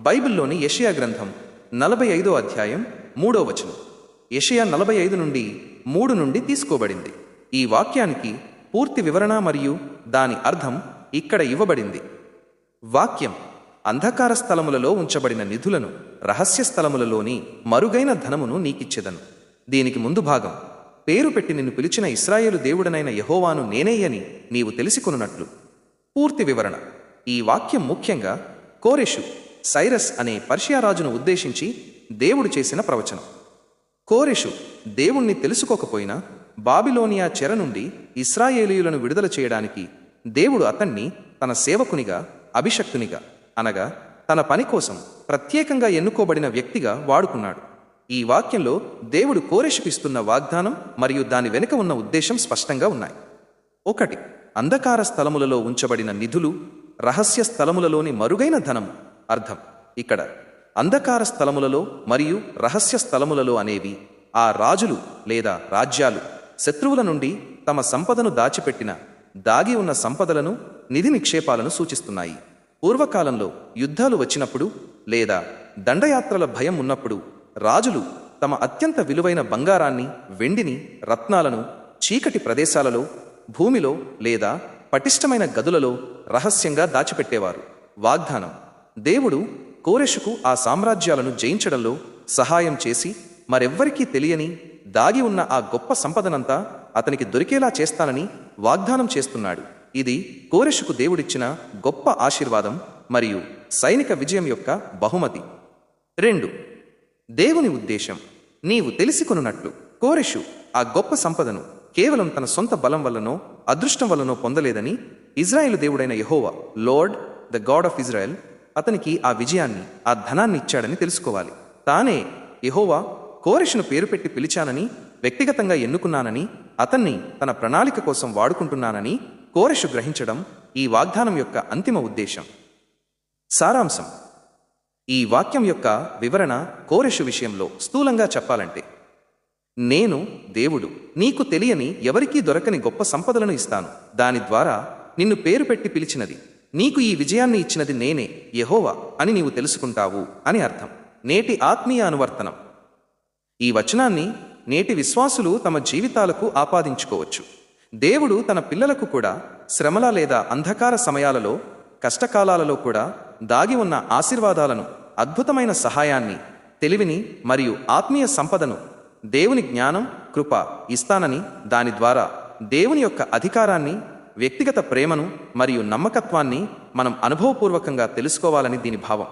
బైబిల్లోని యెషయా గ్రంథం 45వ అధ్యాయం 3వ వచనం. యెషయా 45 నుండి 3 నుండి తీసుకోబడింది. ఈ వాక్యానికి పూర్తి వివరణ మరియు దాని అర్థం ఇక్కడ ఇవ్వబడింది. వాక్యం: అంధకార స్థలములలో ఉంచబడిన నిధులను, రహస్య స్థలములలోని మరుగైన ధనమును నీకిచ్చెదను. దీనికి ముందు భాగం: పేరు పెట్టి నిన్ను పిలిచిన ఇశ్రాయేలు దేవుడనైన యెహోవాను నేనేయని నీవు తెలిసికొనున్నట్లు. పూర్తి వివరణ: ఈ వాక్యం ముఖ్యంగా కోరెషు, సైరస్ అనే పర్షియా రాజును ఉద్దేశించి దేవుడు చేసిన ప్రవచనం. కోరెషు దేవుణ్ణి తెలుసుకోకపోయినా బాబిలోనియా చెర నుండి ఇశ్రాయేలీయులను విడుదల చేయడానికి దేవుడు అతన్ని తన సేవకునిగా, అభిషక్తునిగా, అనగా తన పని కోసం ప్రత్యేకంగా ఎన్నుకోబడిన వ్యక్తిగా వాడుకున్నాడు. ఈ వాక్యంలో దేవుడు కోరెషుకు ఇస్తున్న వాగ్దానం మరియు దాని వెనుక ఉన్న ఉద్దేశం స్పష్టంగా ఉన్నాయి. 1. అంధకార స్థలములలో ఉంచబడిన నిధులు, రహస్య స్థలములలోని మరుగైన ధనము. అర్థం: ఇక్కడ అంధకార స్థలములలో మరియు రహస్య స్థలములలో అనేవి ఆ రాజులు లేదా రాజ్యాలు శత్రువుల నుండి తమ సంపదను దాచిపెట్టిన, దాగి ఉన్న సంపదలను, నిధి నిక్షేపాలను సూచిస్తున్నాయి. పూర్వకాలంలో యుద్ధాలు వచ్చినప్పుడు లేదా దండయాత్రల భయం ఉన్నప్పుడు రాజులు తమ అత్యంత విలువైన బంగారాన్ని, వెండిని, రత్నాలను చీకటి ప్రదేశాలలో, భూమిలో లేదా పటిష్టమైన గదులలో రహస్యంగా దాచిపెట్టేవారు. వాగ్దానం: దేవుడు కోరెషుకు ఆ సామ్రాజ్యాలను జయించడంలో సహాయం చేసి మరెవ్వరికీ తెలియని, దాగి ఉన్న ఆ గొప్ప సంపదనంతా అతనికి దొరికేలా చేస్తానని వాగ్దానం చేస్తున్నాడు. ఇది కోరెషుకు దేవుడిచ్చిన గొప్ప ఆశీర్వాదం మరియు సైనిక విజయం యొక్క బహుమతి. 2. దేవుని ఉద్దేశం: నీవు తెలిసికొనున్నట్లు. కోరెషు ఆ గొప్ప సంపదను కేవలం తన సొంత బలం వల్లనో అదృష్టం వల్లనో పొందలేదని ఇజ్రాయేలు దేవుడైన యెహోవా, Lord the God of Israel, అతనికి ఆ విజయాన్ని, ఆ ధనాన్ని ఇచ్చాడని తెలుసుకోవాలి. తానే యెహోవా కోరెషును పేరు పెట్టి పిలిచానని, వ్యక్తిగతంగా ఎన్నుకున్నానని, అతన్ని తన ప్రణాళిక కోసం వాడుకుంటున్నానని కోరెషు గ్రహించడం ఈ వాగ్దానం యొక్క అంతిమ ఉద్దేశం. సారాంశం: ఈ వాక్యం యొక్క వివరణ కోరెషు విషయంలో స్థూలంగా చెప్పాలంటే, నేను దేవుడు, నీకు తెలియని, ఎవరికీ దొరకని గొప్ప సంపదలను ఇస్తాను. దాని ద్వారా నిన్ను పేరు పెట్టి పిలిచినది, నీకు ఈ విజయాన్ని ఇచ్చినది నేనే, యెహోవా అని నీవు తెలుసుకుంటావు అని అర్థం. నేటి ఆత్మీయ అనువర్తనం: ఈ వచనాన్ని నేటి విశ్వాసులు తమ జీవితాలకు ఆపాదించుకోవచ్చు. దేవుడు తన పిల్లలకు కూడా శ్రమల లేదా అంధకార సమయాలలో, కష్టకాలాలలో కూడా దాగి ఉన్న ఆశీర్వాదాలను, అద్భుతమైన సహాయాన్ని, తెలివిని మరియు ఆత్మీయ సంపదను, దేవుని జ్ఞానం, కృప ఇస్తానని, దాని ద్వారా దేవుని యొక్క అధికారాన్ని, వ్యక్తిగత ప్రేమను మరియు నమ్మకత్వాన్ని మనం అనుభవపూర్వకంగా తెలుసుకోవాలని దీని భావం.